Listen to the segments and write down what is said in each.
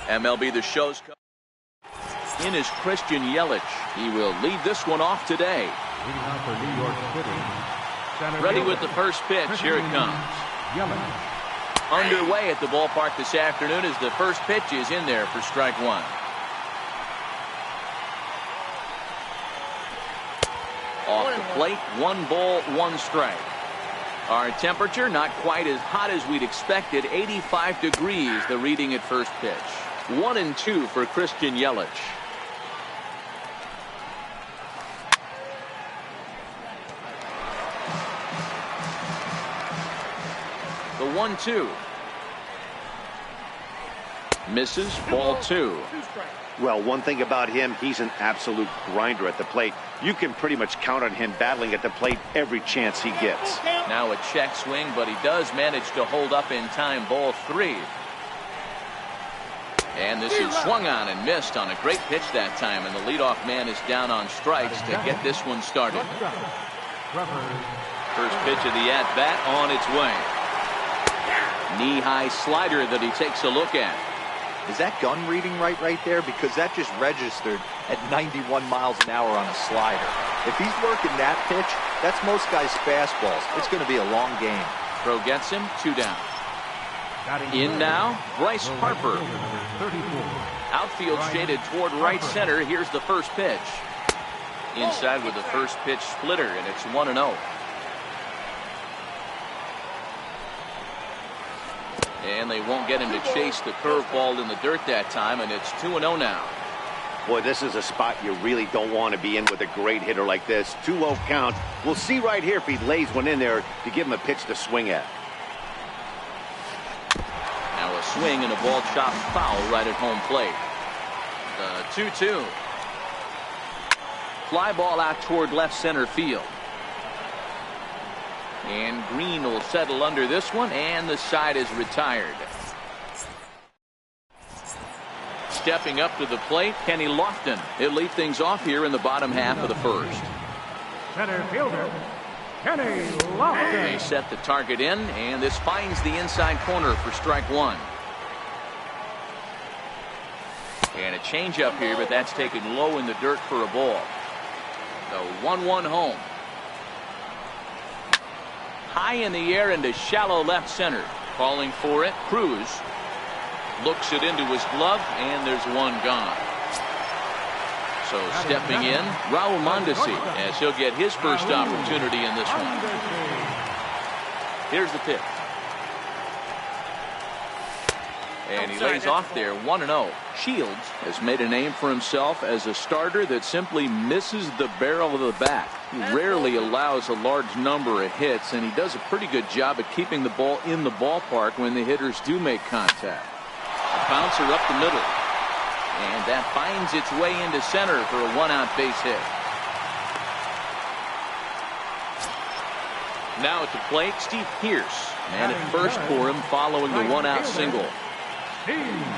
MLB The Show's in is Christian Yelich. He will lead this one off today. Ready with the first pitch. Here it comes. Underway at the ballpark this afternoon as the first pitch is in there for strike one. Off the plate, 1 ball, 1 strike. Our temperature not quite as hot as we'd expected, 85 degrees the reading at first pitch. 1-2 for Christian Yelich. The 1-2. Misses, ball 2. Well, one thing about him, he's an absolute grinder at the plate. You can pretty much count on him battling at the plate every chance he gets. Now a check swing, but he does manage to hold up in time. Ball 3. And this is swung on and missed on a great pitch that time, and the leadoff man is down on strikes to get this one started. First pitch of the at-bat on its way. Knee-high slider that he takes a look at. Is that gun reading right there? Because that just registered at 91 miles an hour on a slider. If he's working that pitch, that's most guys' fastballs. It's going to be a long game. Throw gets him, 2 down. In now, Bryce Harper. Outfield shaded toward right center. Here's the first pitch. Inside with the first pitch splitter, and it's 1-0. And they won't get him to chase the curveball in the dirt that time, and it's 2-0 now. Boy, this is a spot you really don't want to be in with a great hitter like this. 2-0 count. We'll see right here if he lays one in there to give him a pitch to swing at. Now a swing and a ball chopped foul right at home plate. The 2-2. Fly ball out toward left center field. And Green will settle under this one, and the side is retired. Stepping up to the plate, Kenny Lofton. He'll lead things off here in the bottom half of the first. Center fielder, Kenny Lofton. They set the target in, and this finds the inside corner for strike one. And a changeup here, but that's taken low in the dirt for a ball. The 1-1 home. High in the air into shallow left center. Calling for it, Cruz. Looks it into his glove, and there's one gone. So stepping in, Raul Mondesi, as he'll get his first opportunity in this one. Here's the pitch. And he lays off there, 1-0. Shields has made a name for himself as a starter that simply misses the barrel of the bat. He rarely allows a large number of hits, and he does a pretty good job at keeping the ball in the ballpark when the hitters do make contact. A bouncer up the middle. And that finds its way into center for a 1-out base hit. Now at the plate, Steve Pearce. Man at first for him following the 1-out single.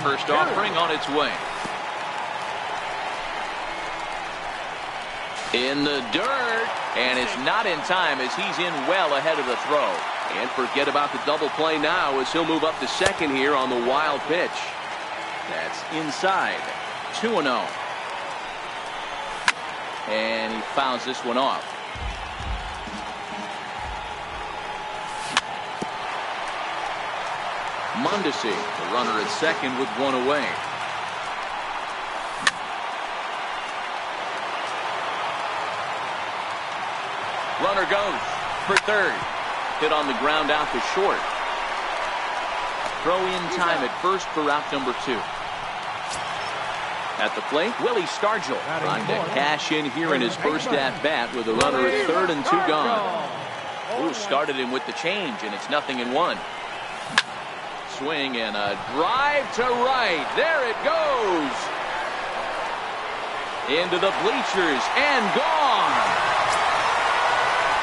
First offering on its way. In the dirt, and it's not in time as he's in well ahead of the throw. And forget about the double play now as he'll move up to second here on the wild pitch. That's inside. 2-0. And he fouls this one off. Mondesi, the runner at second with one away. Runner goes for third. Hit on the ground out to short. Throw in time at first for out number 2. At the plate, Willie Stargell trying to cash in here in his first at-bat with a runner at third and 2 gone. Ooh, started him with the change, and it's 0-1. Swing and a drive to right. There it goes. Into the bleachers and gone.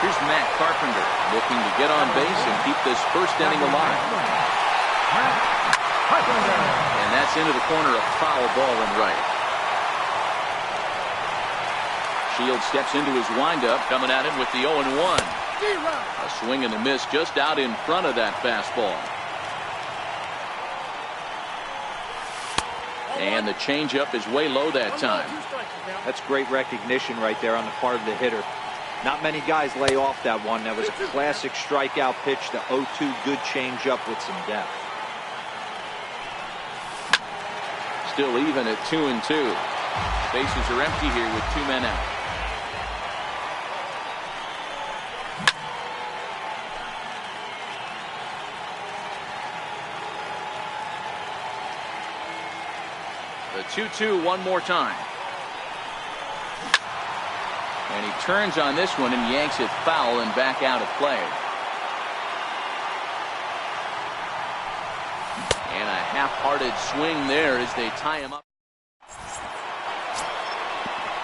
Here's Matt Carpenter looking to get on base and keep this first inning alive. And that's into the corner, a foul ball and right. Shields steps into his windup, coming at him with the 0-1. A swing and a miss just out in front of that fastball. And the changeup is way low that time. That's great recognition right there on the part of the hitter. Not many guys lay off that one. That was a classic strikeout pitch, the 0-2 good changeup with some depth. Still even at 2-2. Bases are empty here with 2 men out. The 2-2 one more time. And he turns on this one and yanks it foul and back out of play. And a half-hearted swing there as they tie him up.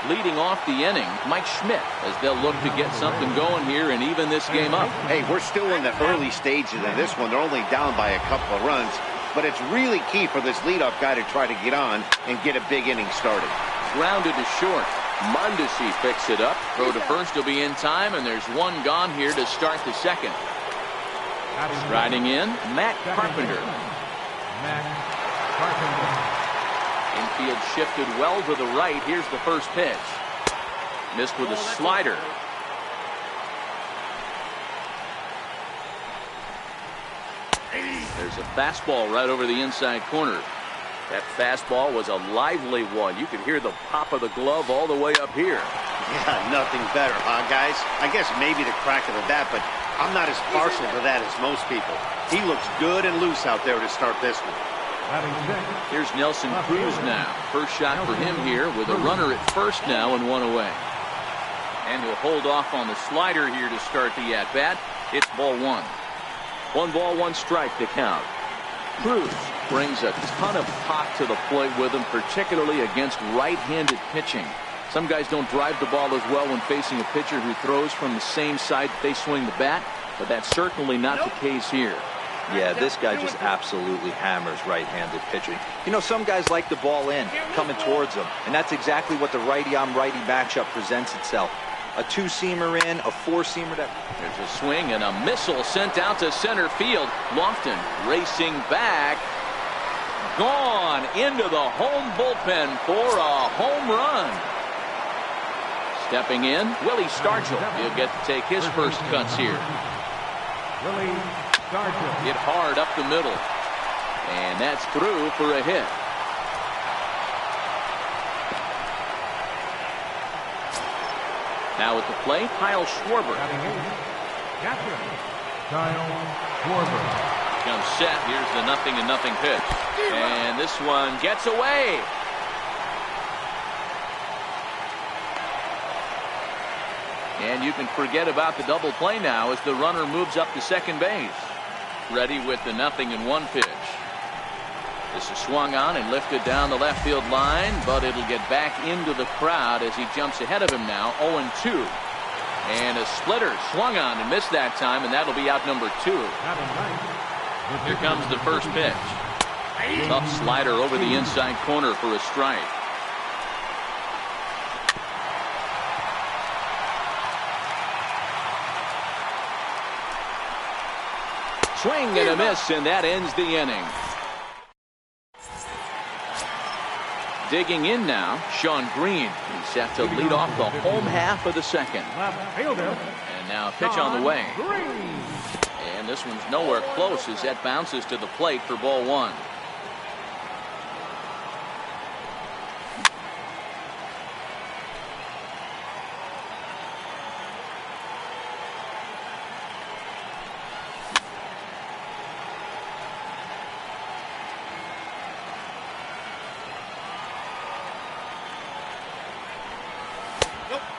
Leading off the inning, Mike Schmidt, as they'll look to get something going here and even this game up. Hey, we're still in the early stages of this one. They're only down by a couple of runs. But it's really key for this leadoff guy to try to get on and get a big inning started. Grounded to short. Mondesi picks it up. Throw to first will be in time, and there's one gone here to start the second. Riding in, Matt Carpenter. Infield shifted well to the right. Here's the first pitch. Missed with a slider. There's a fastball right over the inside corner. That fastball was a lively one. You could hear the pop of the glove all the way up here. Yeah, nothing better, huh, guys? I guess maybe the crack of the bat, but I'm not as partial to that as most people. He looks good and loose out there to start this one. Here's Nelson Cruz now. First shot for him here with a runner at first now and one away. And he'll hold off on the slider here to start the at-bat. It's ball one. 1 ball, 1 strike to count. Cruz brings a ton of pop to the plate with him, particularly against right-handed pitching. Some guys don't drive the ball as well when facing a pitcher who throws from the same side they swing the bat, but that's certainly not the case here. Yeah, this guy just absolutely hammers right-handed pitching. You know, some guys like the ball in, coming towards them, and that's exactly what the righty-on-righty matchup presents itself. A 2-seamer in, a 4-seamer. There's a swing and a missile sent out to center field. Lofton racing back. Gone into the home bullpen for a home run. Stepping in, Willie Stargell. He'll get to take his first cuts here. Willie Stargell. Hit hard up the middle. And that's through for a hit. Now at the plate, Kyle Schwarber. Catcher, Kyle Schwarber. Comes set. Here's the 0-0 pitch. And this one gets away. And you can forget about the double play now as the runner moves up to second base. Ready with the 0-1 pitch. This is swung on and lifted down the left field line, but it'll get back into the crowd as he jumps ahead of him now, 0-2. And a splitter swung on and missed that time, and that'll be out number 2. Here comes the first pitch. Tough slider over the inside corner for a strike. Swing and a miss, and that ends the inning. Digging in now, Sean Green. He's set to lead off the home half of the second. And now a pitch on the way. And this one's nowhere close as that bounces to the plate for ball one.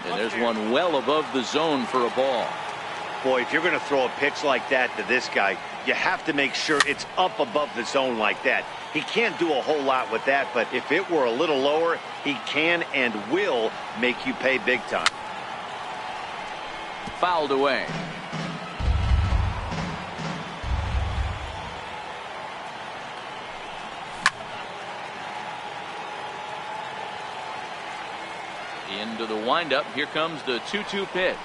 And there's one well above the zone for a ball. Boy, if you're going to throw a pitch like that to this guy, you have to make sure it's up above the zone like that. He can't do a whole lot with that, but if it were a little lower, he can and will make you pay big time. Fouled away. Into the windup. Here comes the 2-2 pitch.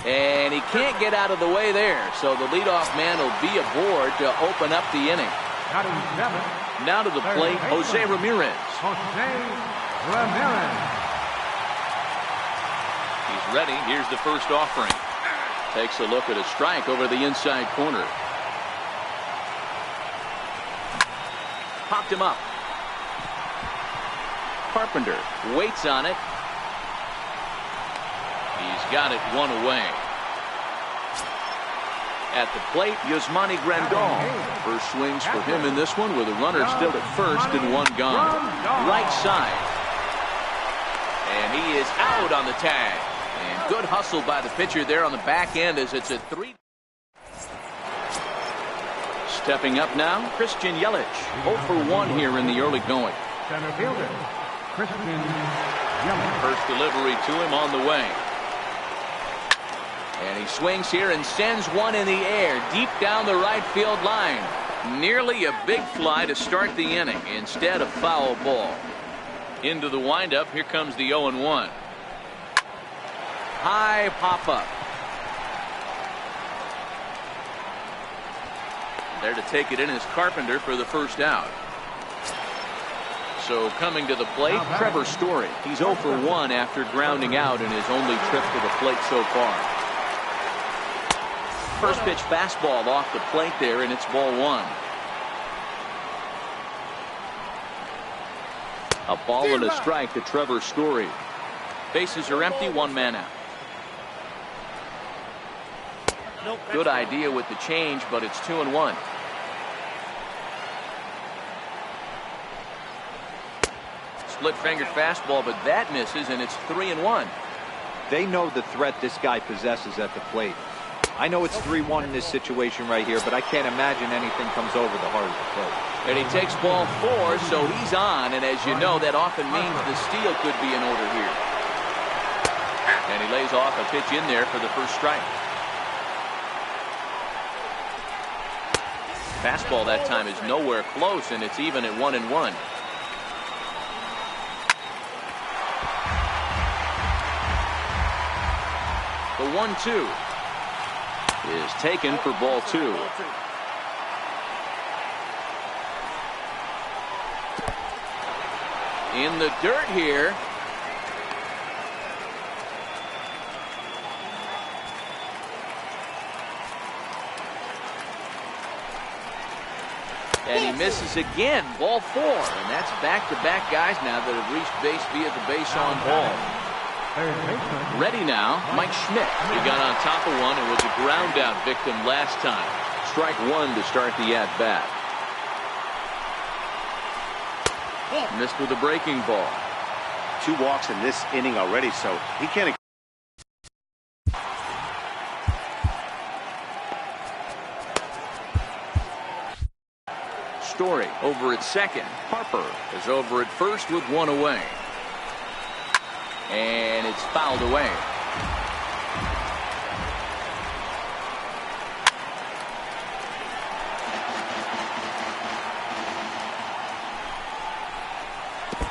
And he can't get out of the way there. So the leadoff man will be aboard to open up the inning. Batting 7, Now to the plate, Jose Ramirez. Jose Ramirez. He's ready. Here's the first offering. Takes a look at a strike over the inside corner. Popped him up. Carpenter waits on it. He's got it one away. At the plate, Yasmani Grandal. First swings for him in this one with a runner still at first and one gone. Right side. And he is out on the tag. And good hustle by the pitcher there on the back end as it's a 3. Stepping up now, Christian Yelich. 0 for 1 here in the early going. Center fielder, Christian Yelich. First delivery to him on the way. And he swings here and sends one in the air deep down the right field line. Nearly a big fly to start the inning. Instead, a foul ball. Into the windup. Here comes the 0-1. High pop-up. There to take it in is Carpenter for the first out. So coming to the plate, Trevor Story. He's 0 for 1 after grounding out in his only trip to the plate so far. First pitch fastball off the plate there, and it's ball 1. A ball and a strike to Trevor Story. Bases are empty, 1 man out. Good idea with the change, but it's 2-1. Split-fingered fastball, but that misses, and it's 3-1. They know the threat this guy possesses at the plate. I know it's 3-1 in this situation right here, but I can't imagine anything comes over the heart of the plate. And he takes ball 4, so he's on, and as you know, that often means the steal could be in order here. And he lays off a pitch in there for the first strike. Fastball that time is nowhere close, and it's even at 1-1. The 1-2 is taken for ball 2. In the dirt here. And he misses again. Ball 4. And that's back-to-back guys now that have reached base via the base on ball. Ready now, Mike Schmidt. He got on top of one and was a ground out victim last time. Strike 1 to start the at-bat. Missed with a breaking ball. 2 walks in this inning already, so he can't. Story over at second. Harper is over at first with 1 away. And it's fouled away.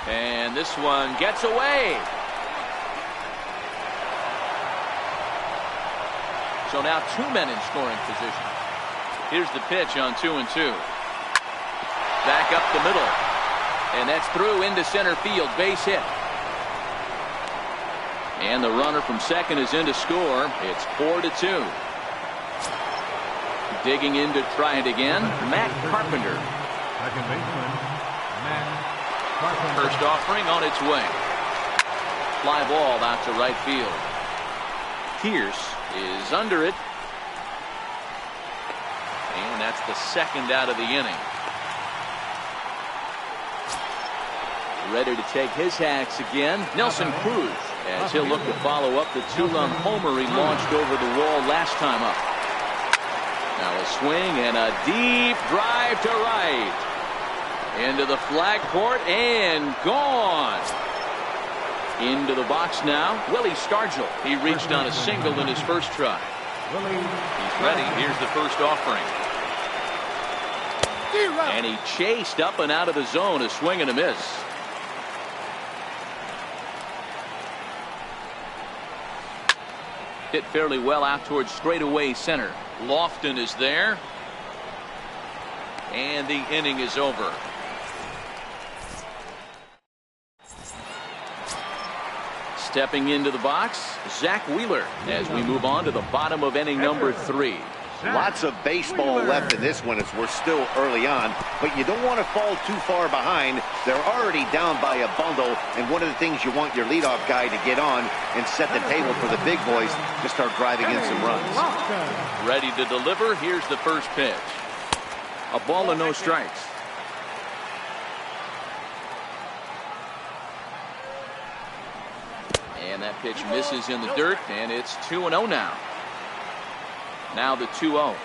And this one gets away. So now 2 men in scoring position. Here's the pitch on 2-2. Back up the middle. And that's through into center field. Base hit. And the runner from second is in to score. It's 4-2. Digging in to try it again, Matt Carpenter. Second baseman, Matt Carpenter. First offering on its way. Fly ball out to right field. Pierce is under it. And that's the second out of the inning. Ready to take his hacks again, Nelson Cruz, as he'll look to follow up the 2-run homer he launched over the wall last time up. Now a swing and a deep drive to right. Into the flag court and gone. Into the box now, Willie Stargell. He reached on a single in his first try. He's ready. Here's the first offering. And he chased up and out of the zone, a swing and a miss. Hit fairly well out towards straightaway center. Lofton is there. And the inning is over. Stepping into the box, Zach Wheeler, as we move on to the bottom of inning number 3. Lots of baseball left in this one as we're still early on, but you don't want to fall too far behind. They're already down by a bundle, and one of the things you want your leadoff guy to get on and set the table for the big boys to start driving in some runs. Ready to deliver. Here's the first pitch. A ball and no strikes. And that pitch misses in the dirt, and it's 2-0 now. Now the 2-0.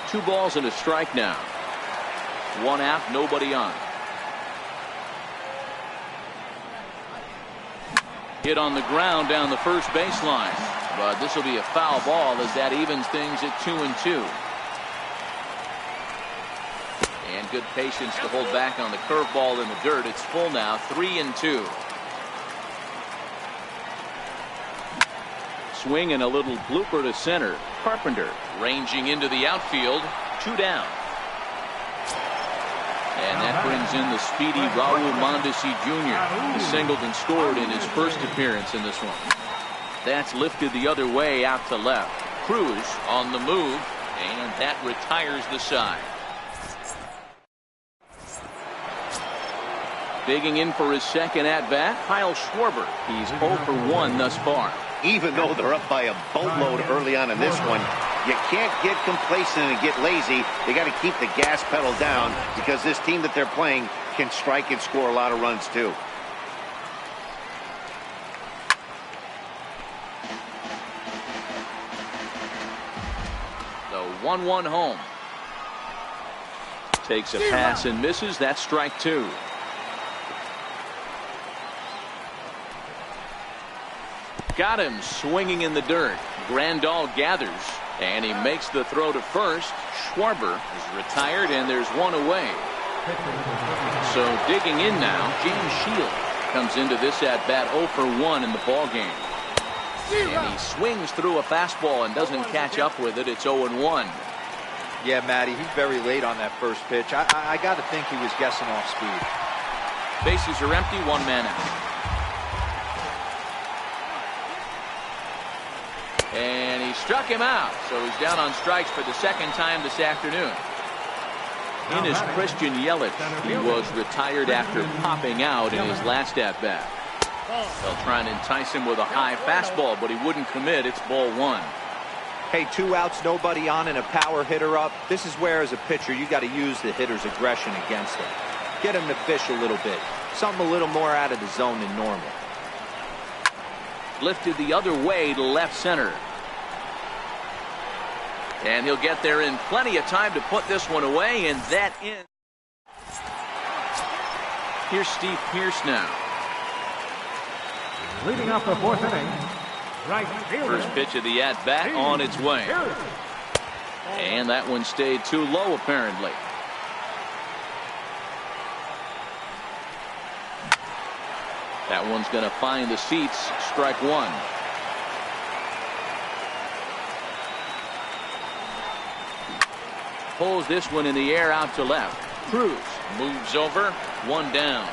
2 balls and a strike now. 1 out, nobody on. Hit on the ground down the first baseline. But this will be a foul ball as that evens things at 2-2. And good patience to hold back on the curveball in the dirt. It's full now, 3-2. Swing and a little blooper to center. Carpenter ranging into the outfield. 2 down. And that brings in the speedy Raul Mondesi Jr. He singled and scored in his first appearance in this one. That's lifted the other way out to left. Cruz on the move, and that retires the side. Digging in for his second at-bat, Kyle Schwarber. He's 0 for 1 thus far. Even though they're up by a boatload early on in this one, you can't get complacent and get lazy. They got to keep the gas pedal down because this team that they're playing can strike and score a lot of runs too. The 1-1 home. Takes a pass and misses. That's strike 2. Got him swinging in the dirt. Grandal gathers, and he makes the throw to first. Schwarber is retired, and there's 1 away. So digging in now, James Shield comes into this at-bat 0 for 1 in the ballgame. And he swings through a fastball and doesn't catch up with it. It's 0-1. Yeah, Matty, he's very late on that first pitch. I got to think he was guessing off speed. Bases are empty, 1 man out. And he struck him out, so he's down on strikes for the second time this afternoon. In is Christian Yelich. He was retired after popping out in his last at-bat. They'll try and entice him with a high fastball, but he wouldn't commit. It's ball 1. Hey, 2 outs, nobody on, and a power hitter up. This is where, as a pitcher, you got to use the hitter's aggression against him. Get him to fish a little bit. Something a little more out of the zone than normal. Lifted the other way to left center. And he'll get there in plenty of time to put this one away, and that ends. Here's Steve Pearce now. Leading off the 4th inning, right fielder. First pitch of the at-bat on its way. And that one stayed too low, apparently. That one's going to find the seats. Strike 1. Pulls this one in the air out to left. Cruz moves over. 1 down.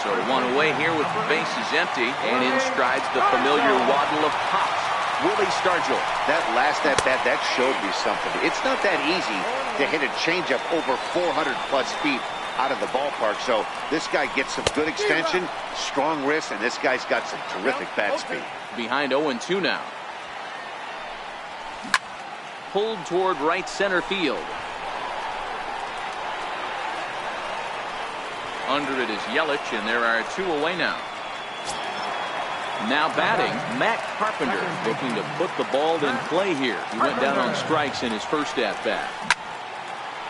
So 1 away here with the bases empty, and in strides the familiar waddle of pops. Willie Stargell. That last at-bat, that showed me something. It's not that easy to hit a changeup over 400-plus feet out of the ballpark. So this guy gets some good extension, strong wrist, and this guy's got some terrific bat speed. Behind 0-2 now. Pulled toward right center field. Under it is Yelich, and there are 2 away now. Now batting, Matt Carpenter, looking to put the ball in play here. He went down on strikes in his first at-bat.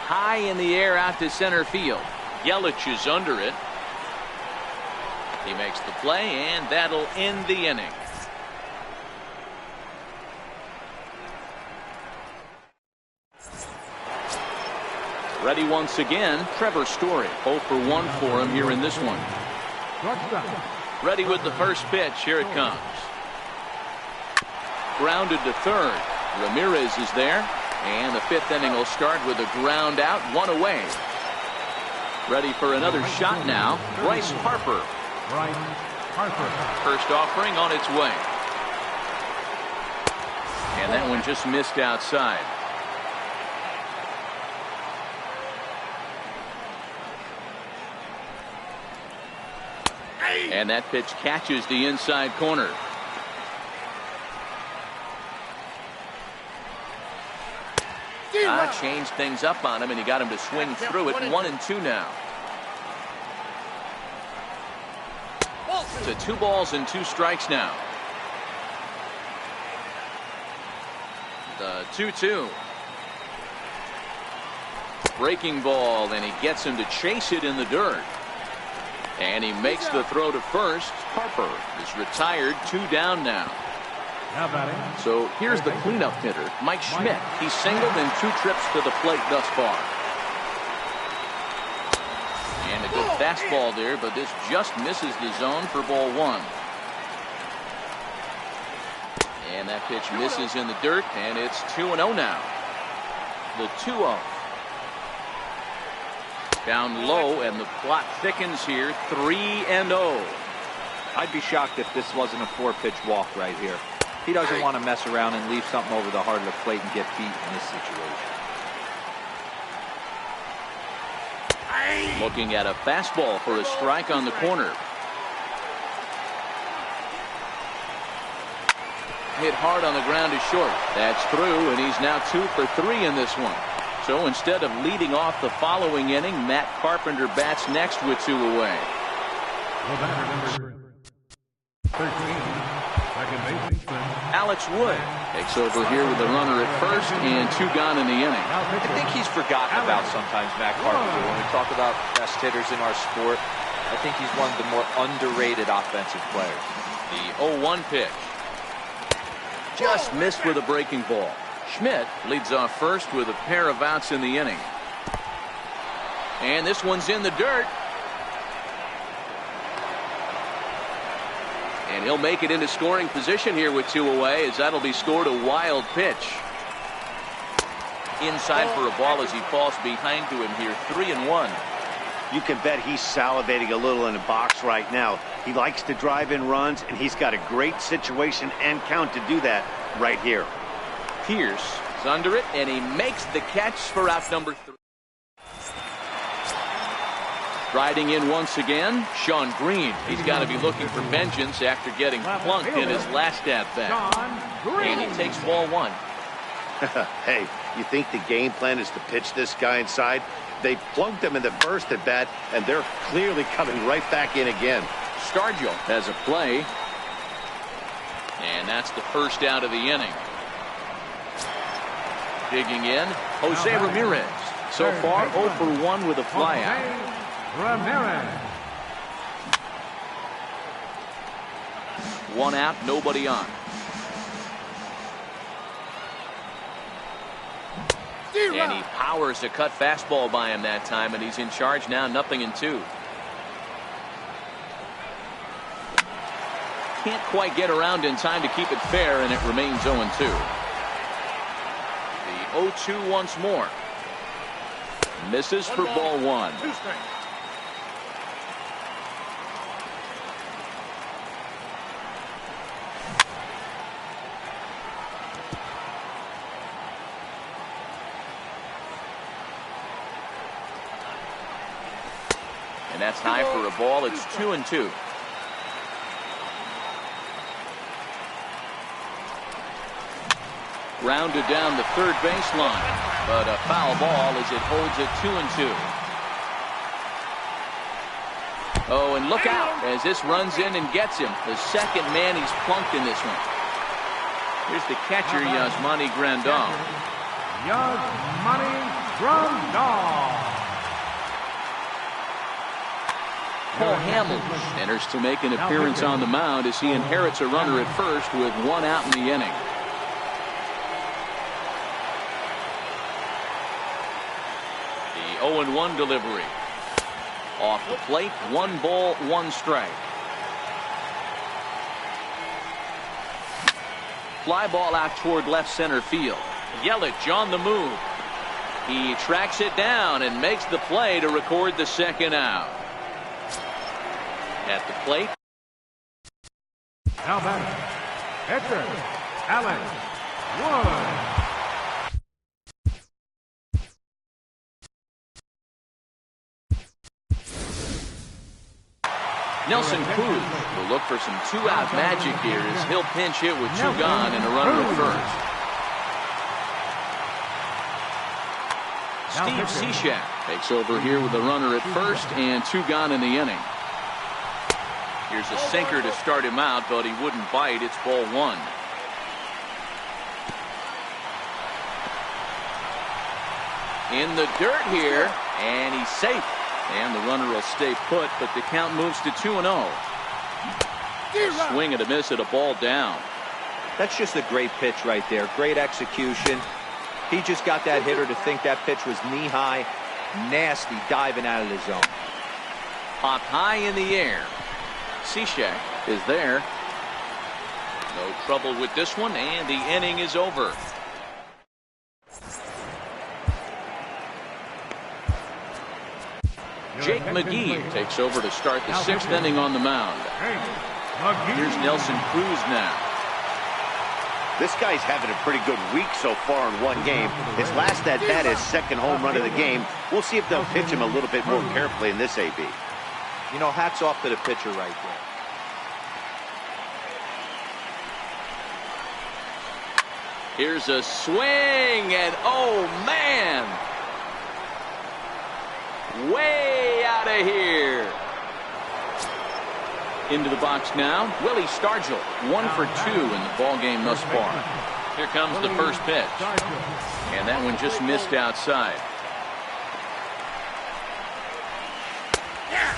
High in the air out to center field. Yelich is under it. He makes the play, and that'll end the inning. Ready once again, Trevor Story. 0 for 1 for him here in this one. Ready with the first pitch. Here it comes. Grounded to third. Ramirez is there. And the 5th inning will start with a ground out, 1 away. Ready for another shot now. Bryce Harper. Bryce Harper. First offering on its way. And that one just missed outside. And that pitch catches the inside corner. Changed things up on him, and he got him to swing through it. 1-2 now. To 2 balls and 2 strikes now. The 2-2. Breaking ball, and he gets him to chase it in the dirt. And he makes the throw to first. Harper is retired. 2 down now. So here's the cleanup hitter, Mike Schmidt. He's singled in 2 trips to the plate thus far. And a good fastball there, but this just misses the zone for ball 1. And that pitch misses in the dirt, and it's 2-0 now. The 2-0. Down low, and the plot thickens here. 3-0. I'd be shocked if this wasn't a 4-pitch walk right here. He doesn't want to mess around and leave something over the heart of the plate and get beat in this situation. Looking at a fastball for a strike on the corner. Hit hard on the ground to short. That's through, and he's now 2 for 3 in this one. So instead of leading off the following inning, Matt Carpenter bats next with 2 away. Alex Wood takes over here with a runner at first and 2 gone in the inning. I think he's forgotten about sometimes, Matt Carpenter. When we talk about best hitters in our sport, I think he's one of the more underrated offensive players. The 0-1 pitch. Just missed with a breaking ball. Schmidt leads off first with a pair of outs in the inning. And this one's in the dirt. And he'll make it into scoring position here with 2 away, as that'll be scored a wild pitch. Inside for a ball as he falls behind to him here. 3-1. You can bet he's salivating a little in the box right now. He likes to drive in runs, and he's got a great situation and count to do that right here. Pierce is under it, and he makes the catch for out number 3. Riding in once again, Sean Green. He's got to be looking for vengeance after getting plunked in his last at-bat. And he takes ball 1. Hey, you think the game plan is to pitch this guy inside? They plunked him in the first at-bat, and they're clearly coming right back in again. Stargell has a play. And that's the first out of the inning. Digging in, Jose Ramirez. So far, 0 for 1 with a flyout. Ramirez. 1 out, nobody on. And he powers a cut fastball by him that time, and he's in charge now, 0-2. Can't quite get around in time to keep it fair, and it remains 0-2. The 0-2 once more. Misses for ball 1. And that's high for a ball. It's 2-2. Rounded down the third baseline, but a foul ball as it holds it 2-2. Oh, and look out as this runs in and gets him. The second man he's plunked in this one. Here's the catcher, Yasmani Grandal. Yasmani Grandal. Paul Hamels enters to make an appearance on the mound as he inherits a runner at first with 1 out in the inning. The 0-1 delivery. Off the plate, 1 ball, 1 strike. Fly ball out toward left center field. Yelich on the move. He tracks it down and makes the play to record the second out. At the plate. Now batting, pitcher, Alex Wood. Nelson Cruz will look for some two-out magic here as he'll pinch hit with two gone and a runner at first. Steve Cishek takes over here with a runner at first and two gone in the inning. Here's a sinker to start him out, but he wouldn't bite. It's ball one. In the dirt here, and he's safe. And the runner will stay put, but the count moves to 2-0. A swing and a miss at a ball down. That's just a great pitch right there. Great execution. He just got that hitter to think that pitch was knee-high. Nasty diving out of the zone. Popped high in the air. Cishek is there. No trouble with this one, and the inning is over. Jake McGee takes over to start the sixth inning on the mound. Here's Nelson Cruz now. This guy's having a pretty good week so far in one game. His last at bat is second home run of the game. We'll see if they'll pitch him a little bit more carefully in this AB. You know, hats off to the pitcher right there. Here's a swing, and oh man! Way out of here. Into the box now, Willie Stargell, 1 for 2 in the ball game thus far. Here comes the first pitch, and that one just missed outside.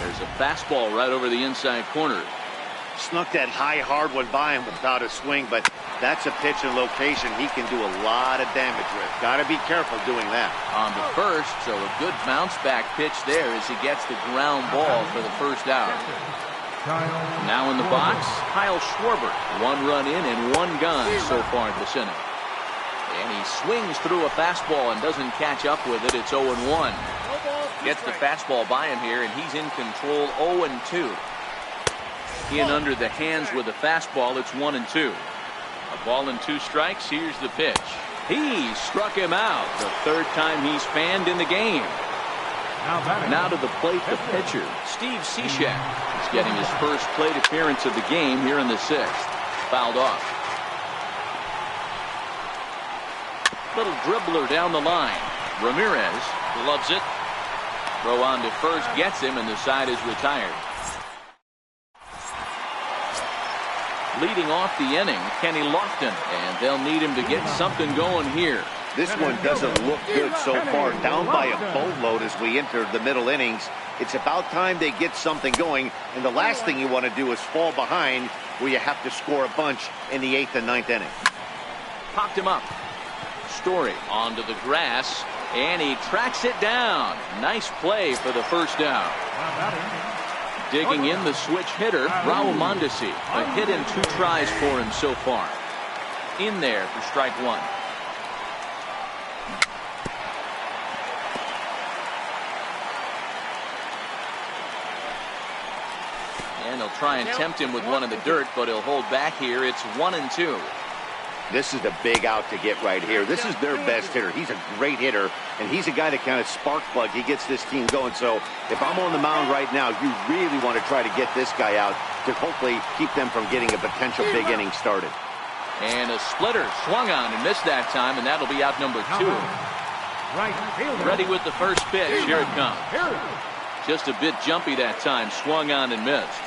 There's a fastball right over the inside corner. Snuck that high hard one by him without a swing, but that's a pitch and location he can do a lot of damage with. Got to be careful doing that. On the first, so a good bounce back pitch there as he gets the ground ball for the first out. Now in the box, Kyle Schwarber. 1 run in and 1 gone so far this inning. And he swings through a fastball and doesn't catch up with it. It's 0-1. Gets the fastball by him here, and he's in control. 0-2. In under the hands with a fastball. It's 1-2. A ball and 2 strikes. Here's the pitch. He struck him out. The third time he's fanned in the game. Now to the plate, the pitcher, Steve Cishek. He's getting his first plate appearance of the game here in the 6th. Fouled off. Little dribbler down the line. Ramirez gloves it. Throw on to first, gets him, and the side is retired. Leading off the inning, Kenny Lofton, and they'll need him to get something going here. This one doesn't look good so far. Down by a boatload as we enter the middle innings. It's about time they get something going, and the last thing you want to do is fall behind where you have to score a bunch in the 8th and 9th inning. Popped him up. Story onto the grass, and he tracks it down. Nice play for the first down. Digging in the switch hitter, Raul Mondesi. A hit and 2 tries for him so far. In there for strike 1. And they'll try and tempt him with one in the dirt, but he'll hold back here. It's 1-2. This is a big out to get right here. This is their best hitter. He's a great hitter, and he's a guy that kind of spark plug. He gets this team going. So if I'm on the mound right now, you really want to try to get this guy out to hopefully keep them from getting a potential big inning started. And a splitter swung on and missed that time, and that'll be out number 2. Ready with the first pitch. Here it comes. Just a bit jumpy that time. Swung on and missed.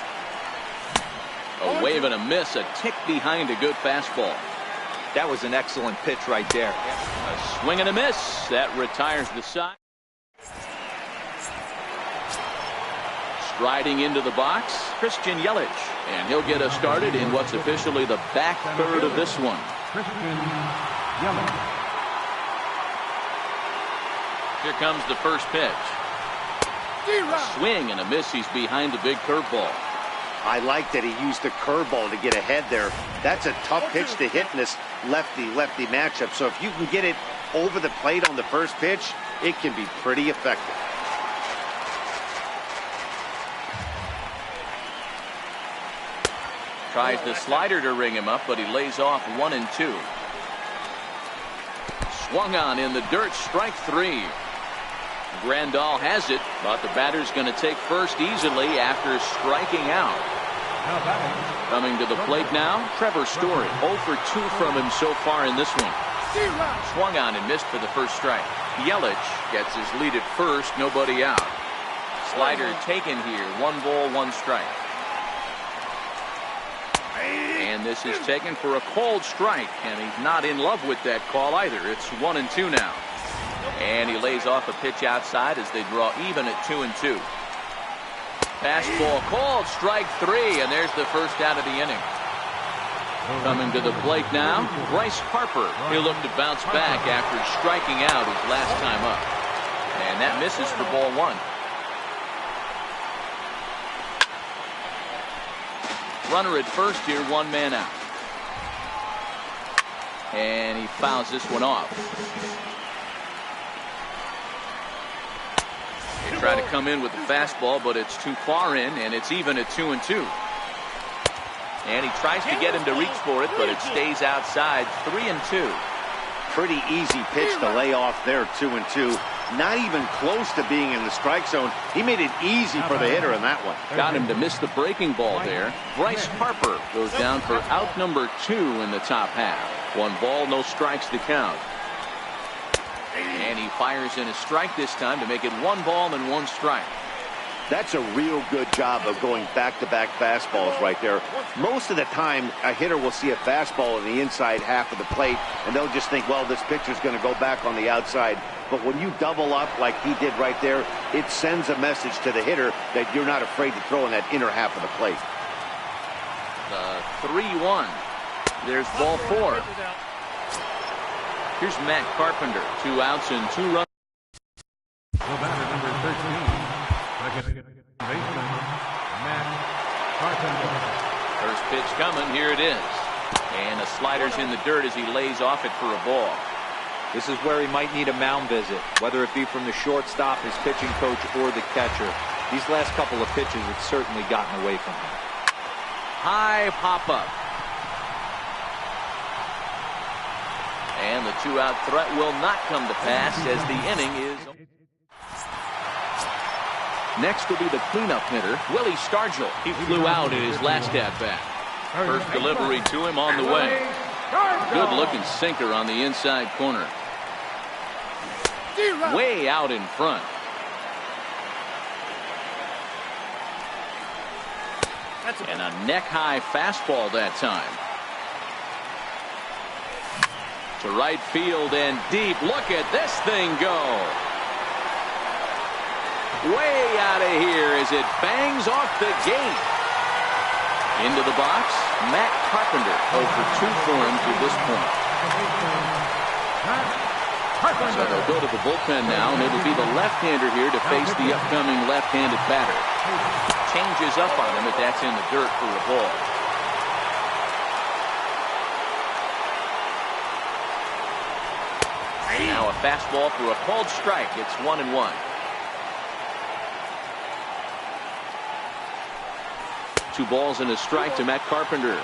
A wave and a miss. A tick behind a good fastball. That was an excellent pitch right there. A swing and a miss. That retires the side. Striding into the box, Christian Yelich. And he'll get us started in what's officially the back third of this one. Christian Yelich. Here comes the first pitch. A swing and a miss. He's behind the big curveball. I like that he used the curveball to get ahead there. That's a tough pitch to hit in this lefty-lefty matchup. So if you can get it over the plate on the first pitch, it can be pretty effective. Tries the slider to ring him up, but he lays off 1-2. Swung on in the dirt, strike 3. Grandal has it, but the batter's going to take first easily after striking out. Coming to the plate now, Trevor Story. 0 for 2 from him so far in this one. Swung on and missed for the first strike. Yelich gets his lead at first, nobody out. Slider taken here, 1 ball, 1 strike. And this is taken for a cold strike, and he's not in love with that call either. It's 1-2 now. And he lays off a pitch outside as they draw even at 2-2. Fastball called, strike 3, and there's the first out of the inning. Coming to the plate now, Bryce Harper. He'll look to bounce back after striking out his last time up. And that misses for ball 1. Runner at first here, 1 man out. And he fouls this one off. They try to come in with the fastball, but it's too far in, and it's even at 2-2. And he tries to get him to reach for it, but it stays outside, 3-2. Pretty easy pitch to lay off there, 2-2. Not even close to being in the strike zone. He made it easy for the hitter in that one. Got him to miss the breaking ball there. Bryce Harper goes down for out number 2 in the top half. 1 ball, no strikes to count. And he fires in a strike this time to make it 1 ball and 1 strike. That's a real good job of going back-to-back fastballs right there. Most of the time, a hitter will see a fastball in the inside half of the plate, and they'll just think, well, this pitcher's going to go back on the outside. But when you double up like he did right there, it sends a message to the hitter that you're not afraid to throw in that inner half of the plate. The 3-1. There's ball 4. Here's Matt Carpenter. 2 outs and 2 runs. The batter, number 13. Second baseman, Matt Carpenter. First pitch coming. Here it is. And the slider's in the dirt as he lays off it for a ball. This is where he might need a mound visit, whether it be from the shortstop, his pitching coach, or the catcher. These last couple of pitches have certainly gotten away from him. High pop-up. And the 2-out threat will not come to pass as the inning is. Next will be the cleanup hitter, Willie Stargell. He flew out in his last at-bat. First delivery to him on the way. Good-looking sinker on the inside corner. Way out in front. And a neck-high fastball that time. To right field and deep. Look at this thing go. Way out of here as it bangs off the gate. Into the box, Matt Carpenter. 0 for 2 for him to this point. So they'll go to the bullpen now, and it'll be the left-hander here to face the upcoming left-handed batter. Changes up on him, but that's in the dirt for a ball. Now a fastball for a called strike. It's 1-1. Two balls and a strike to Matt Carpenter.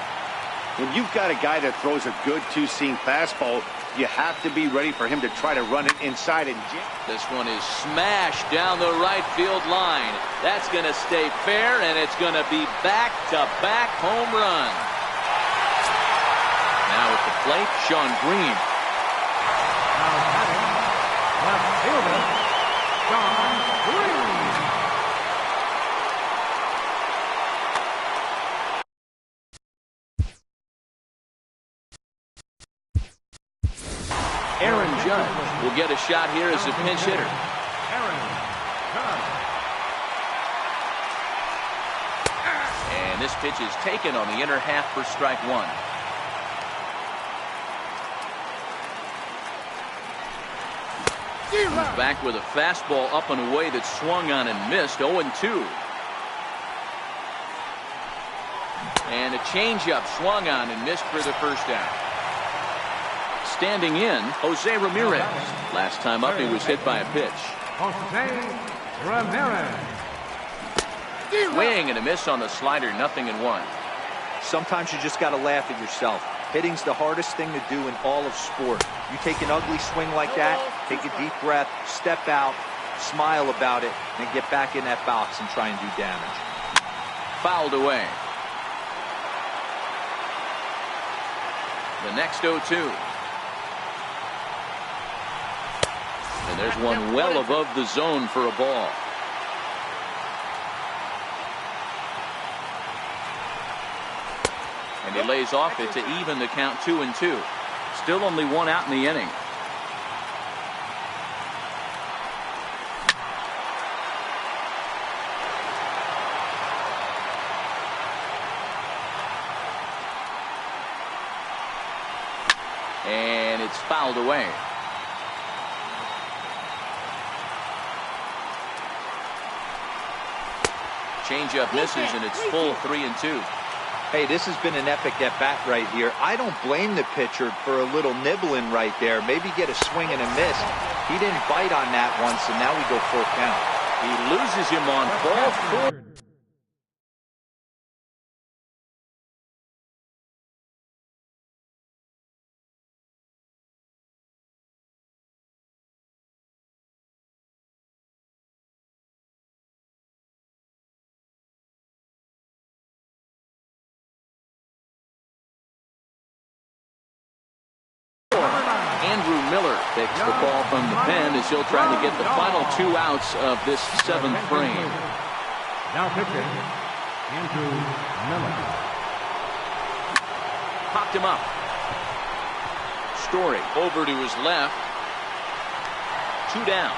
When you've got a guy that throws a good two-seam fastball, you have to be ready for him to try to run it inside and jam. This one is smashed down the right field line. That's going to stay fair, and it's going to be back-to-back home run. Now at the plate, Sean Green. Left fielder, Sean Green. Aaron Judge will get a shot here as a pinch hitter. Aaron Judge. And this pitch is taken on the inner half for strike 1. He's back with a fastball up and away that swung on and missed. 0-2. And a changeup swung on and missed for the first out. standing in, Jose Ramirez. Last time up, he was hit by a pitch. Jose Ramirez. Swing and a miss on the slider, 0-1. Sometimes you just got to laugh at yourself. Hitting's the hardest thing to do in all of sport. You take an ugly swing like that, take a deep breath, step out, smile about it, and then get back in that box and try and do damage. Fouled away. The next 0-2. And there's one well above the zone for a ball. And he lays off it to even the count 2-2. Still only one out in the inning. And it's fouled away. Changeup misses, and it's full 3-2. Hey, this has been an epic at-bat right here. I don't blame the pitcher for a little nibbling right there. Maybe get a swing and a miss. He didn't bite on that one, so now we go full count. He loses him on ball 4. Andrew Miller takes the ball from the pen as he'll try to get the final 2 outs of this 7th frame. Now pitching, Andrew Miller. Popped him up. Story over to his left. 2 down.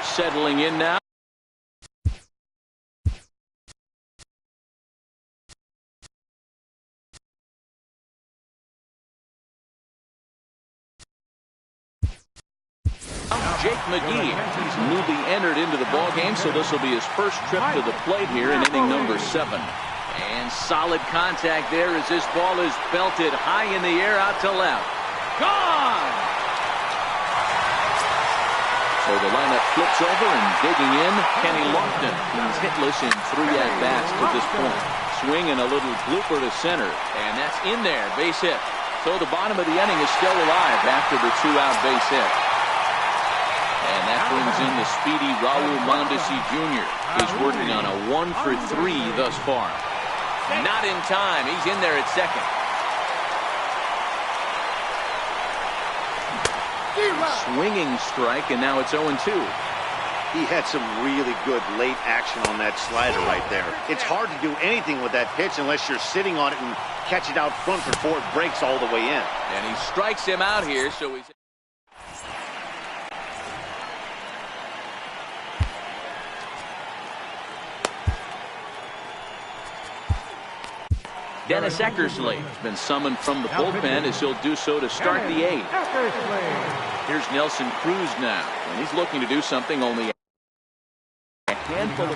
Settling in now. Jake McGee. He's newly entered into the ballgame, so this will be his first trip to the plate here in inning number 7. And solid contact there as this ball is belted high in the air out to left. Gone! So the lineup flips over, and digging in, Kenny Lofton. He's hitless in 3 at-bats to this point. Swinging a little blooper to center, and that's in there, base hit. So the bottom of the inning is still alive after the 2-out base hit. And that brings in the speedy Raul Mondesi Jr. He's working on a 1-for-3 thus far. Not in time. He's in there at second. Swinging strike, and now it's 0-2. He had some really good late action on that slider right there. It's hard to do anything with that pitch unless you're sitting on it and catch it out front before it breaks all the way in. And he strikes him out here, so he's... Dennis Eckersley has been summoned from the bullpen as he'll do so to start the 8th. Here's Nelson Cruz now, and he's looking to do something only a handful of...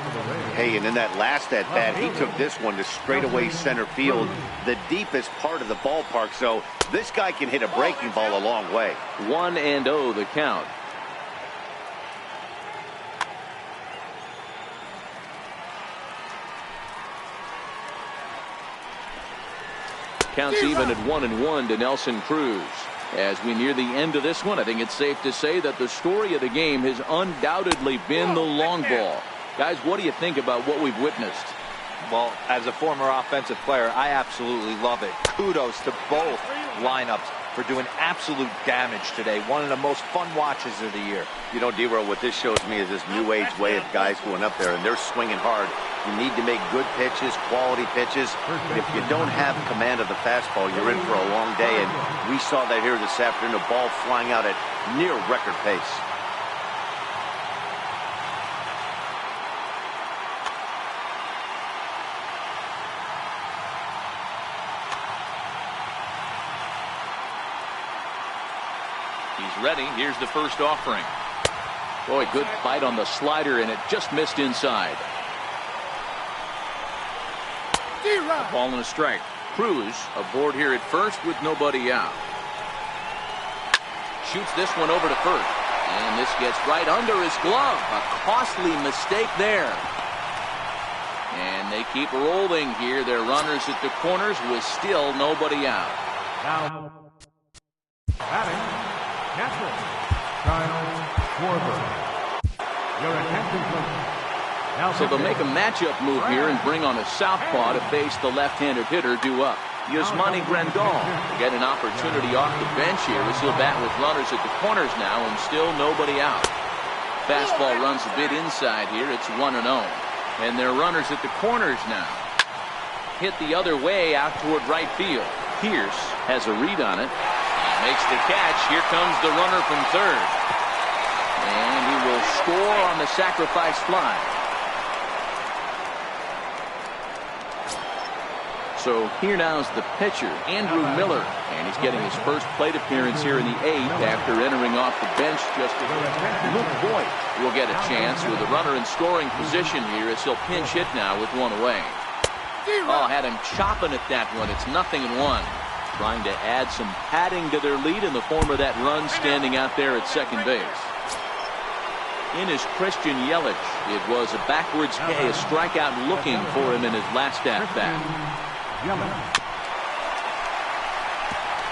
Hey, and in that last at-bat, he took this one to straightaway center field, the deepest part of the ballpark, so this guy can hit a breaking ball a long way. 1-0 the count. Counts even at 1-1 to Nelson Cruz. As we near the end of this one, I think it's safe to say that the story of the game has undoubtedly been the long ball. Guys, what do you think about what we've witnessed? Well, as a former offensive player, I absolutely love it. Kudos to both lineups for doing absolute damage today. One of the most fun watches of the year. You know, D-Roll, what this shows me is this new age way of guys going up there, and they're swinging hard. You need to make good pitches, quality pitches. If you don't have command of the fastball, you're in for a long day, and we saw that here this afternoon, a ball flying out at near record pace. He's ready. Here's the first offering. Boy, good bite on the slider, and it just missed inside. A ball and a strike. Cruz aboard here at first with nobody out. Shoots this one over to first. And this gets right under his glove. A costly mistake there. And they keep rolling here. Their runners at the corners with still nobody out. Now, batting, catcher, Kyle Schwarber. Your attention, please. Now So they'll make a matchup move here and bring on a southpaw to face the left-handed hitter due up. Yasmani Grandal get an opportunity off the bench here as he'll bat with runners at the corners now and still nobody out. Fastball runs a bit inside here. It's 1-0. And their runners at the corners now. Hit the other way out toward right field. Pierce has a read on it. Makes the catch. Here comes the runner from third. And he will score on the sacrifice fly. So here now is the pitcher, Andrew Miller, and he's getting his first plate appearance here in the 8th after entering off the bench just a minute. Luke Voigt will get a chance with a runner in scoring position here as he'll pinch hit now with one away. Oh, had him chopping at that one. It's 0-1. Trying to add some padding to their lead in the form of that run standing out there at second base. In is Christian Yelich. It was a backwards K, a strikeout looking for him in his last at-bat.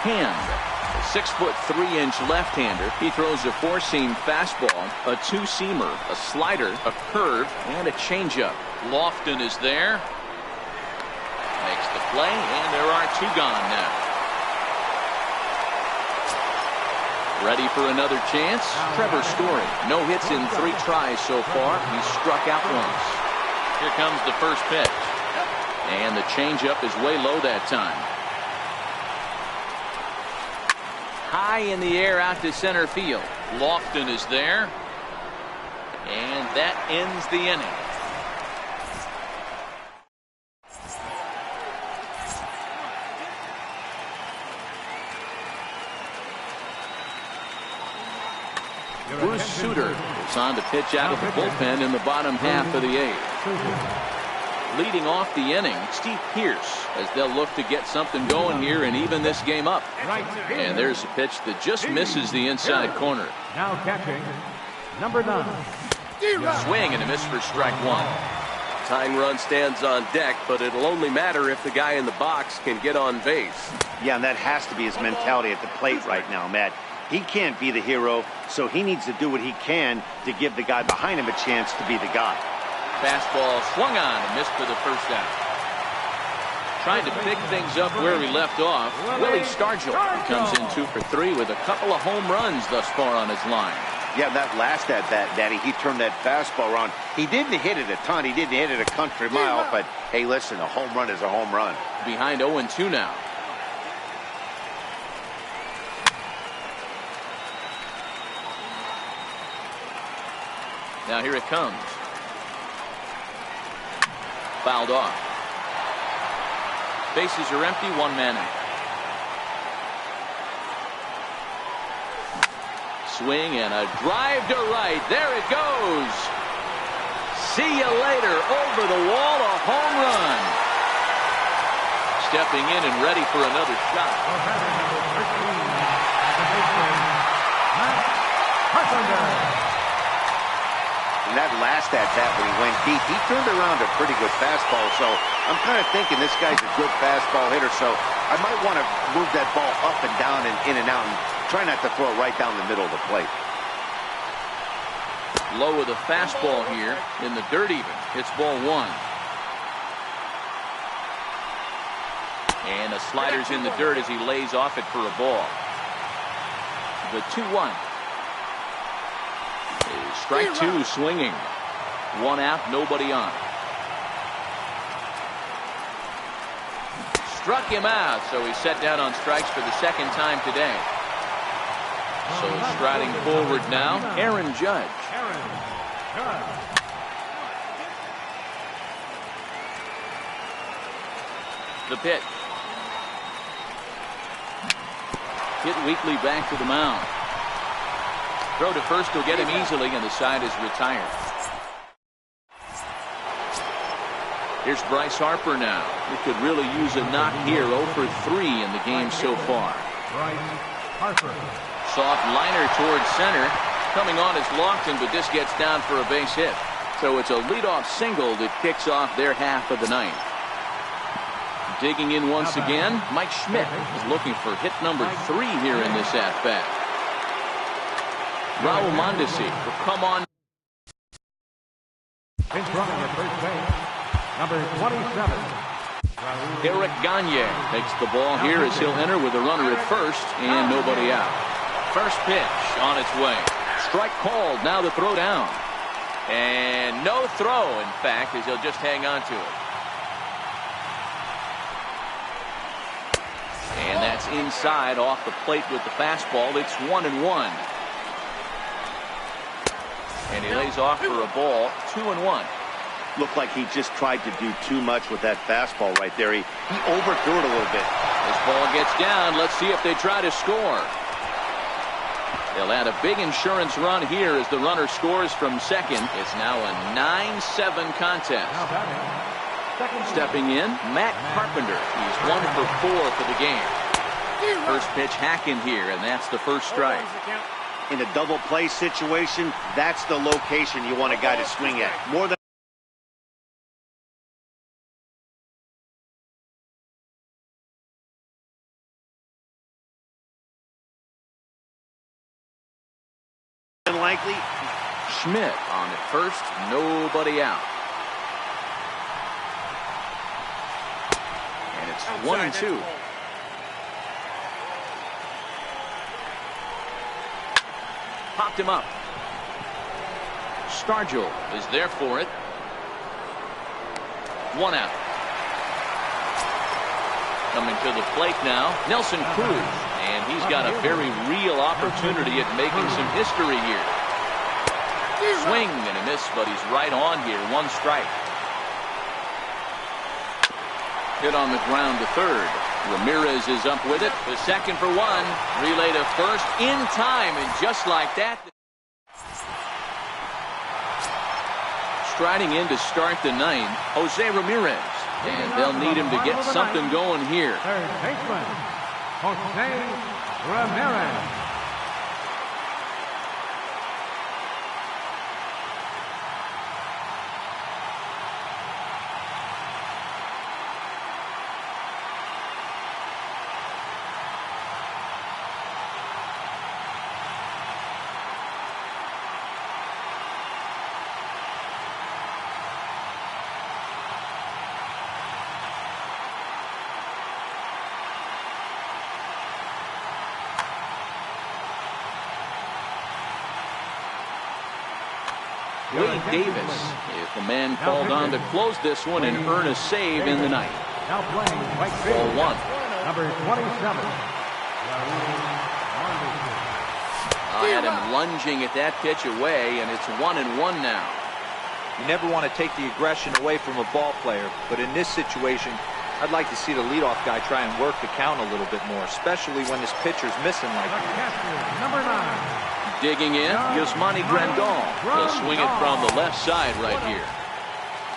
Hand, a 6'3" left-hander. He throws a four-seam fastball, a two-seamer, a slider, a curve, and a changeup. Lofton is there. Makes the play, and there are two gone now. Ready for another chance? Trevor Story. No hits in 3 tries so far. He's struck out once. Here comes the first pitch. And the changeup is way low that time. High in the air out to center field. Lofton is there. And that ends the inning. Bruce Sutter is on to pitch out of the bullpen in the bottom half of the 8th. Leading off the inning, Steve Pierce, as they'll look to get something going here and even this game up. And there's a pitch that just misses the inside corner. Now catching, number 9. Swing and a miss for strike 1. Tying run stands on deck, but it'll only matter if the guy in the box can get on base. Yeah, and that has to be his mentality at the plate right now, Matt. He can't be the hero, so he needs to do what he can to give the guy behind him a chance to be the guy. Fastball swung on and missed for the first out. Trying to pick things up where we left off, Willie Stargell comes in 2 for 3 with a couple of home runs thus far on his line. Yeah, that last at-bat, Daddy, he turned that fastball around. He didn't hit it a ton. He didn't hit it a country mile, but hey, listen, a home run is a home run. Behind 0-2 now. Now here it comes. Fouled off. Bases are empty, 1 man out. Swing and a drive to right. There it goes. See you later. Over the wall, a home run. Stepping in and ready for another shot. And that last at-bat when he went deep, he turned around a pretty good fastball. So I'm kind of thinking this guy's a good fastball hitter. So I might want to move that ball up and down and in and out and try not to throw it right down the middle of the plate. Low with a fastball here in the dirt even. Hits ball 1. And the slider's in the dirt as he lays off it for a ball. The 2-1. Strike 2 swinging. 1 out, nobody on. Struck him out, so he's set down on strikes for the second time today. So striding forward now, Aaron Judge. The pitch. Hit weakly back to the mound. Throw to first will get him easily, and the side is retired. Here's Bryce Harper now. He could really use a knock here. 0 for 3 in the game so far. Bryce Harper. Soft liner towards center. Coming on is Lofton, but this gets down for a base hit. So it's a leadoff single that kicks off their half of the ninth. Digging in once again, Mike Schmidt is looking for hit number 3 here in this at-bat. Raul Mondesi will come on. Pinch running at first base. Number 27. Eric Gagne takes the ball here as he'll enter with a runner at first and nobody out. First pitch on its way. Strike called. Now the throw down. And no throw, in fact, as he'll just hang on to it. And that's inside off the plate with the fastball. It's 1-1. And he lays off for a ball. 2-1. Looked like he just tried to do too much with that fastball right there. He overthrew it a little bit. This ball gets down. Let's see if they try to score. They'll add a big insurance run here as the runner scores from second. It's now a 9-7 contest. Stepping in, Matt Carpenter. He's 1 for 4 for the game. First pitch hacking here, and that's the first strike. In a double play situation, that's the location you want a guy to swing at. More than likely. Schmidt on at first, nobody out. And it's 1-2. Popped him up. Stargell is there for it. 1 out. Coming to the plate now, Nelson Cruz. And he's got a very real opportunity at making some history here. Swing and a miss, but he's right on here. 1 strike. Hit on the ground to third. Ramirez is up with it. The second for 1. Relay to first in time, and just like that. Striding in to start the ninth, Jose Ramirez. And they'll need him to get something going here. Third baseman, Jose Ramirez. Wade Davis is the man called on to close this one and earn a save in the ninth. Now playing right Ball field. 1. Number 27. I had him lunging at that pitch away, and it's 1-1 now. You never want to take the aggression away from a ball player, but in this situation, I'd like to see the leadoff guy try and work the count a little bit more, especially when his pitcher's missing like The that. catcher, number 9. Digging in, Yasmani Grandal. He'll swing it from the left side right here.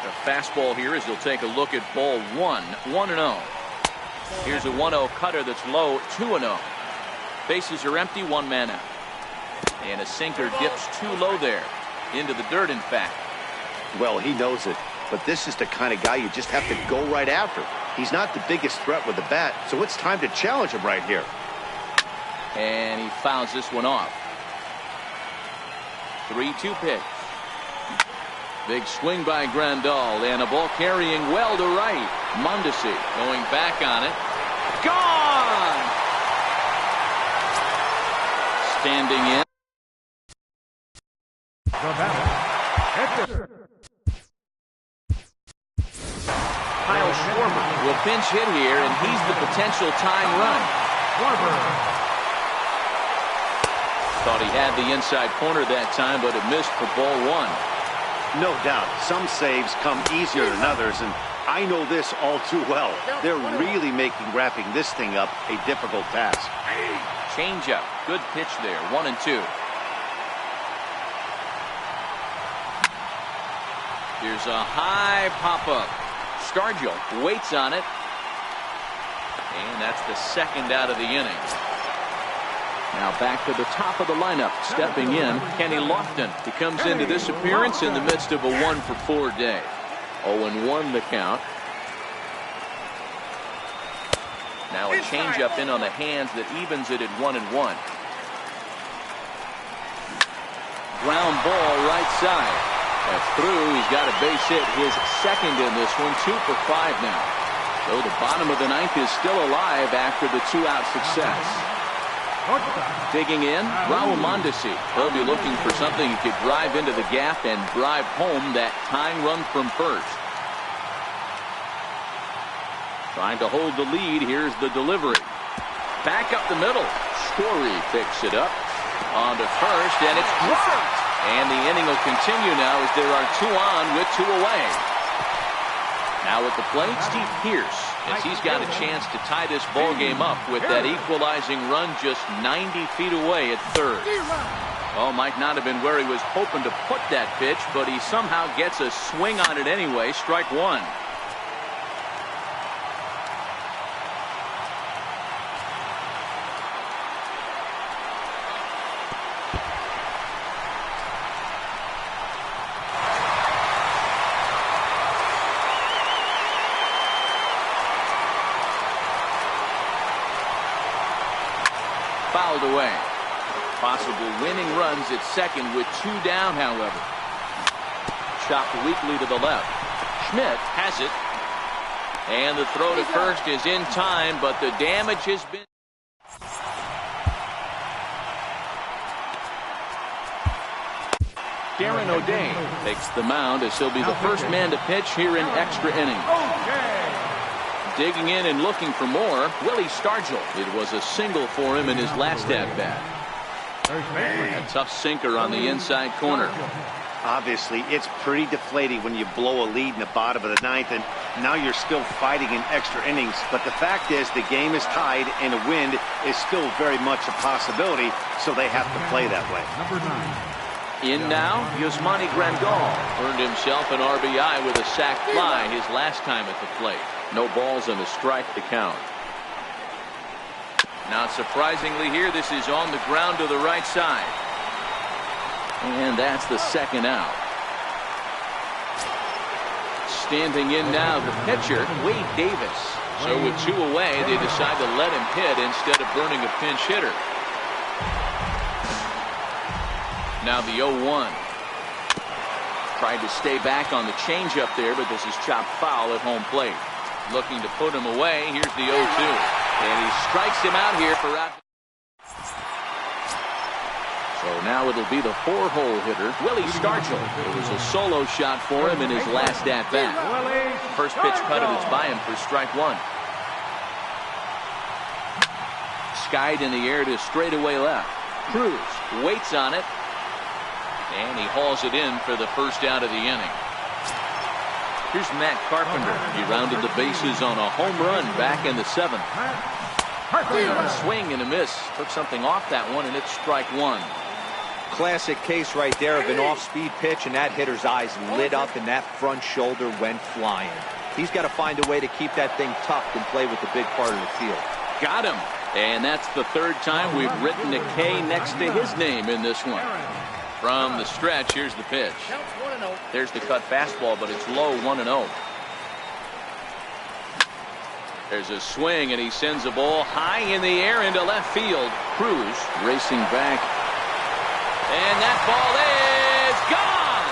The fastball here as he'll take a look at ball 1. 1-0. Here's a 1-0 cutter that's low. 2-0. Bases are empty. 1 man out. And a sinker dips too low there. Into the dirt, in fact. Well, he knows it. But this is the kind of guy you just have to go right after. He's not the biggest threat with the bat, so it's time to challenge him right here. And he fouls this one off. 3-2 pitch. Big swing by Grandal, and a ball carrying well to right. Mondesi going back on it. Gone! Standing in. The batter, Kyle Schwarber will pinch hit here, and he's the potential tying run. Schwarber. Thought he had the inside corner that time, but it missed for ball 1. No doubt, some saves come easier than others, and I know this all too well. They're really making wrapping this thing up a difficult task. Changeup. Good pitch there. 1-2. Here's a high pop-up. Stargell waits on it. And that's the second out of the inning. Now back to the top of the lineup. Stepping in, Kenny Lofton. He comes into this appearance in the midst of a 1-for-4 day. 0-1 the count. Now a changeup in on the hands that evens it at 1-1. Ground ball right side. That's through. He's got a base hit, his second in this one. 2 for 5 now. So the bottom of the ninth is still alive after the 2-out success. Digging in, Raul Mondesi. He'll be looking for something he could drive into the gap and drive home that tying run from first. Trying to hold the lead. Here's the delivery. Back up the middle. Story picks it up. On to first, and it's dropped. And the inning will continue now as there are 2 on with 2 away. Now at the plate, Steve Pearce, as he's got a chance to tie this ball game up with that equalizing run just 90 feet away at third. Oh, might not have been where he was hoping to put that pitch, but he somehow gets a swing on it anyway. Strike 1. Fouled away. Possible winning runs at second with 2 down, however. Chopped weakly to the left. Schmidt has it. And the throw to first is in time, but the damage has been... Darren O'Day takes the mound as he'll be the first man to pitch here in extra innings. Digging in and looking for more, Willie Stargell. It was a single for him in his last at-bat. A tough sinker on the inside corner. Obviously, it's pretty deflating when you blow a lead in the bottom of the ninth, and now you're still fighting in extra innings. But the fact is, the game is tied, and a win is still very much a possibility, so they have to play that way. Number 9. In now, Yasmani Grandal earned himself an RBI with a sac fly his last time at the plate. No balls and a strike to count. Not surprisingly here, this is on the ground to the right side. And that's the second out. Standing in now, the pitcher, Wade Davis. So with 2 away, they decide to let him hit instead of burning a pinch hitter. Now the 0-1. Tried to stay back on the changeup there, but this is chopped foul at home plate. Looking to put him away. Here's the 0-2. And he strikes him out here for out. So now it'll be the 4-hole hitter, Willie Stargell. It was a solo shot for him in his last at-bat. First pitch cut it is by him for strike 1. Skied in the air to straightaway left. Cruz waits on it. And he hauls it in for the first out of the inning. Here's Matt Carpenter. He rounded the bases on a home run back in the 7th. A swing and a miss. Took something off that one, and it's strike 1. Classic case right there of an off-speed pitch, and that hitter's eyes lit up and that front shoulder went flying. He's got to find a way to keep that thing tucked and play with the big part of the field. Got him. And that's the 3rd time we've written a K next to his name in this one. From the stretch, here's the pitch. There's the cut fastball, but it's low, 1-0. There's a swing, and he sends a ball high in the air into left field. Cruz racing back. And that ball is gone!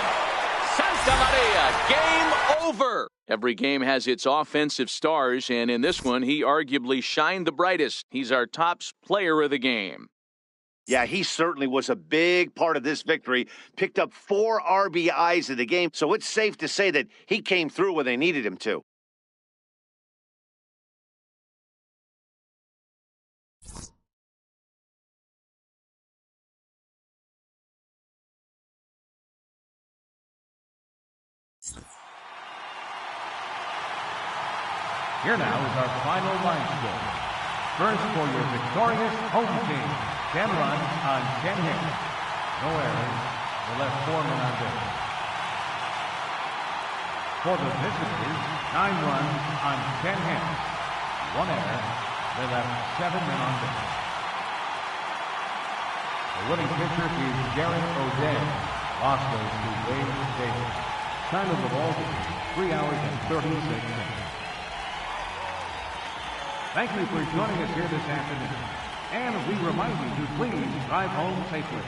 Santa Maria, game over! Every game has its offensive stars, and in this one, he arguably shined the brightest. He's our top player of the game. Yeah, he certainly was a big part of this victory. Picked up 4 RBIs in the game, so it's safe to say that he came through when they needed him to. Here now is our final line score. First, for your victorious home team, 10 runs on 10 hits. No errors. They left 4 men on base. For the visitors, 9 runs on 10 hits. 1 error. They left 7 men on base. The winning pitcher is Garrett O'Day. Loss goes to Wade Davis. Time of the ball game, 3 hours and 36 minutes. Thank you for joining us here this afternoon. And we remind you to please drive home safely.